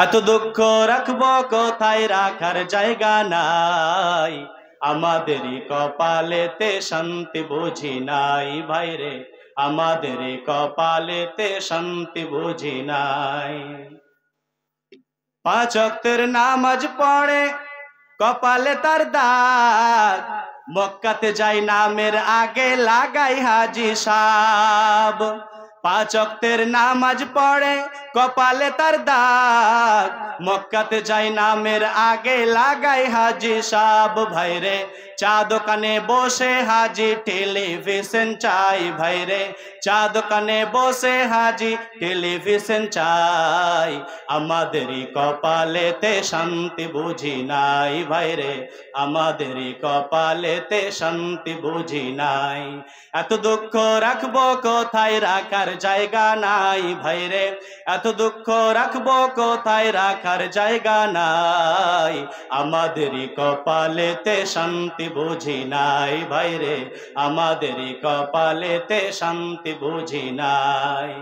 এত দুঃখ রাখবো কোথায়, রাখার জায়গা নাই। আমাদেরই কপালেতে শান্তি বুঝি নাই ভাইরে, আমাদেরই কপালেতে শান্তি বুঝি নাই। পাঁচ ওয়াক্তের নামাজ পড়ে কপালে তার দাগ, মক্কাতে যাই নামের আগে লাগাই হাজি সাব। পাঁচ ওয়াক্তের নামাজ পড়ে কপালে তার দাগ, মক্কাতে যাই নামের আগে লাগাই হাজি সাব। ভাইরে চা দোকানে বসে হাজি টেলিভিশন চাই, ভাইরে চা দোকানে বসে হাজি টেলিভিশন চাই। আমাদেরই কপালেতে শান্তি বুঝি নাই ভাইরে, আমাদেরই কপালেতে শান্তি বুঝি নাই। এত দুঃখ রাখবো কোথায়, রাখার জায়গা নাই ভাইরে, এত দুঃখ রাখবো কোথায়, রাখার জায়গা নাই। আমাদেরই কপালেতে শান্তি বুঝি নাই ভাইরে, আমাদেরই কপালেতে শান্তি বুঝি নাই।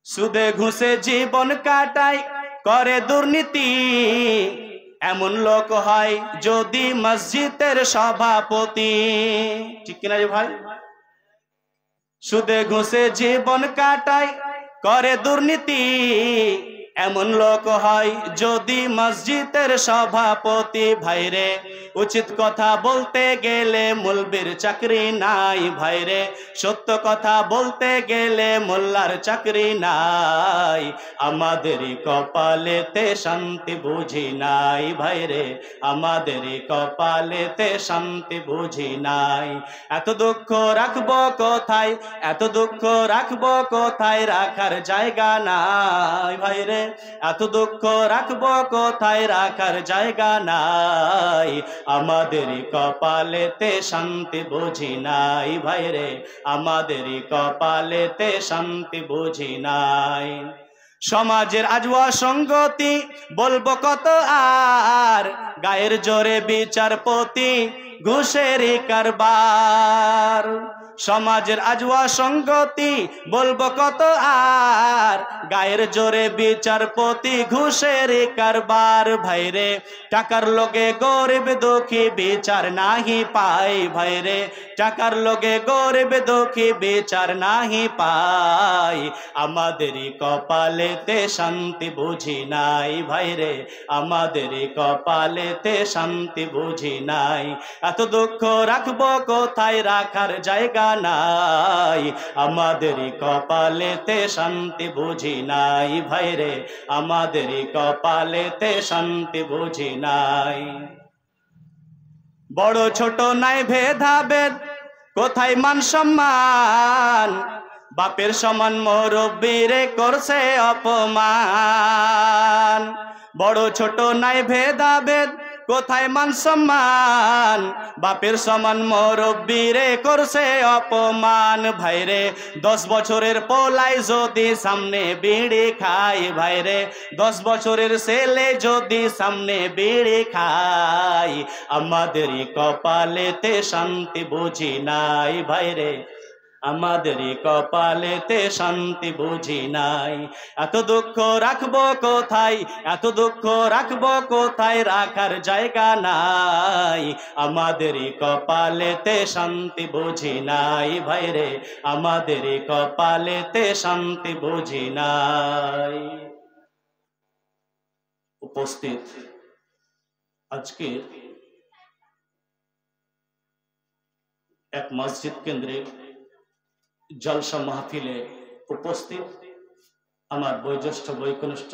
সুদে ঘুষে জীবন কাটাই করে দুর্নীতি, এমন লোক হয় যদি মসজিদের সভাপতি। ঠিক কিনা রে ভাই? সুদে ঘুষে জীবন কাটাই করে দুর্নীতি, এমন লোক হয় যদি মসজিদের সভাপতি। ভাইরে উচিত কথা বলতে গেলে মুলবির চাকরি নাই, ভাইরে সত্য কথা বলতে গেলে মোল্লার চাকরি নাই। আমাদেরই কপালেতে শান্তি বুঝি নাই ভাইরে, আমাদেরই কপালেতে শান্তি বুঝি নাই। এত দুঃখ রাখবো কোথায়, এত দুঃখ রাখবো কোথায়, রাখার জায়গা নাই ভাইরে, এত দুঃখ রাখবো কোথায়, রাখার জায়গা নাই। আমাদেরই কপালেতে শান্তি বুঝি নাই ভাইরে, আমাদেরই কপালেতে শান্তি বুঝি নাই। সমাজের আজ অসঙ্গতি বলবো কত আর, গায়ের জোরে বিচারপতি ঘুষেরই কারবার। সমাজের আজ অসঙ্গতি বলবো কত আর, গায়ের জোরে বিচারপতি ঘুষেরই কারবার। ভাইরে টাকার লোগে গরিব দুঃখী বিচার নাহি পাই, ভাইরে টাকার লোগে গরিব দুঃখী বিচার নাহি পাই। আমাদেরই কপালেতে শান্তি বুঝি নাই ভাইরে, আমাদেরই কপালেতে শান্তি বুঝি নাই। এত দুঃখ রাখবো কোথায়, রাখার জায়গা নাই। আমাদেরই কপালেতে শান্তি বুঝি নাই ভাইরে, আমাদেরই কপালেতে শান্তি বুঝি নাই। বড় ছোট নাই ভেদাভেদ, কোথায় মান সম্মান, বাপের সমান মুরব্বিরে করছে অপমান। বড় ছোট নাই ভেদাভেদ, কোথায় মান সম্মান, বাপের সমান মুরব্বিরে করছে অপমান। ভাইরে 10 বছরের পোলাই যদি সামনে বিড়ি খায়, ভাইরে 10 বছরের ছেলে যদি সামনে বিড়ি খায়। আমাদেরই কপালেতে শান্তি বুঝি নাই ভাইরে, আমাদেরই কপালেতে শান্তি বুঝি নাই। এত দুঃখ রাখবো কোথায়, এত দুঃখ রাখবো কোথায়, রাখার জায়গা নাই। আমাদেরই কপালেতে শান্তি বুঝি নাই ভাইরে, আমাদেরই কপালেতে শান্তি বুঝি নাই। উপস্থিত আজকে এক মসজিদ কেন্দ্রিক জলসা মাহফিলে উপস্থিত আমার বয়োজ্যেষ্ঠ বৈকনিষ্ঠ